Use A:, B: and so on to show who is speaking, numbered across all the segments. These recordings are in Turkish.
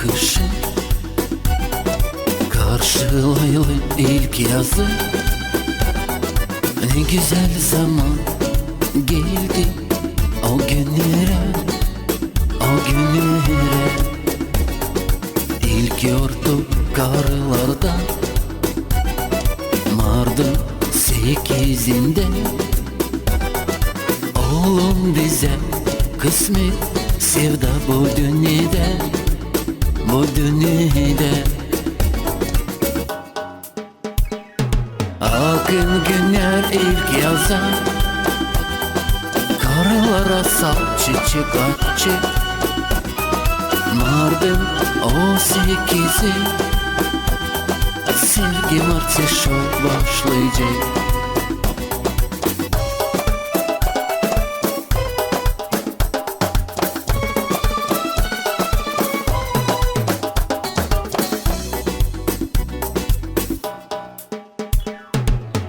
A: bakışın, karşılaylı ilk yazı. Ne güzel zaman geldi o günlere, o günlere. İlk yordu karlarda, Mardin 8'inde. Oğlum bize kısmet sevda bu dünyada, bu dünyada. Akın günler ilk yaza, karlara sal çiçek açık. Mardin 18'i, sevgim artık şov başlayacak.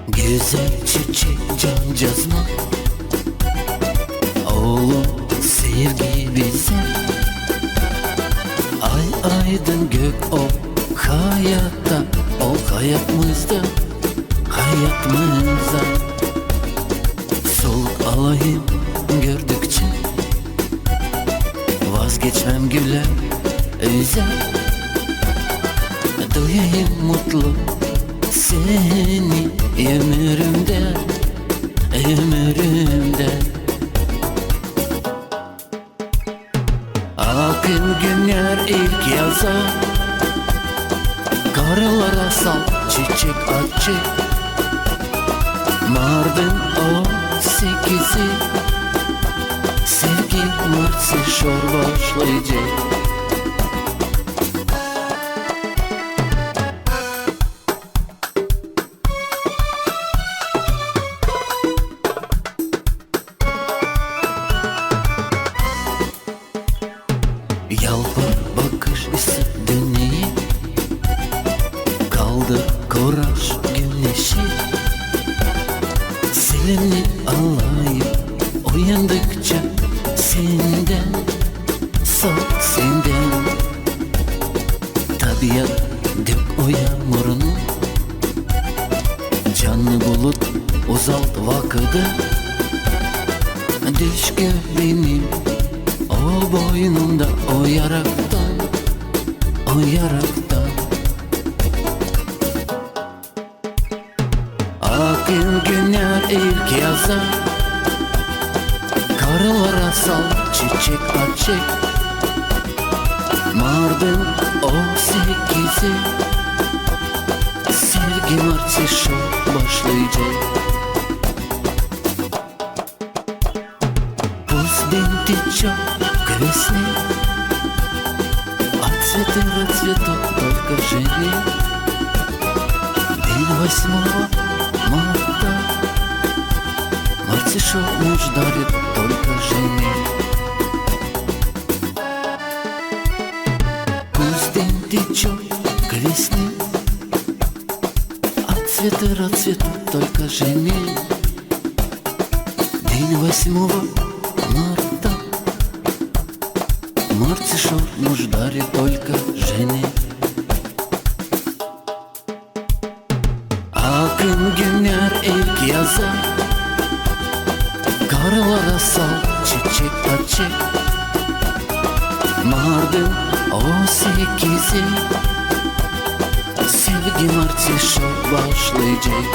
A: Güzel çiçek can cazma, oğlum sevgi bize. Ay aydın gök o hayatta, o hayatımızda, hayatımızda. Soluk alayım gördükçe, vazgeçmem gülen özel. Duyayım mutlu seni ömrümde, ömrümde. Akın günler ilk yaza, karlara sal çiçek açık. Mardin 18'i, sevgi mırtsı şor başlayacak. Yalvar bakış ise dünyayı, kaldır koraş güneşi. Selimli alayım uyandıkça, senden sok senden. Tabiat dök o yağmurunu, canlı bulut uzalt vakıdı. Düş benim o boynunda, o yaraktan, o yaraktan. Akın günler ilk yaza, karlara sal çiçek açık. Mardin 18'i, sevgim artık şov başlayacak. Течет к весне, от цветы расцветут только жене. День 8 марта, мартишок наш дарит только жене. Пусть день течет к весне, от цветы расцветут только жене. День 8 марта, мартишок муж дарит только жене. Akın günler ilk yaza, karlara sal çiçek açık. Mardin 18'i, sevgim artık şov başlayacak.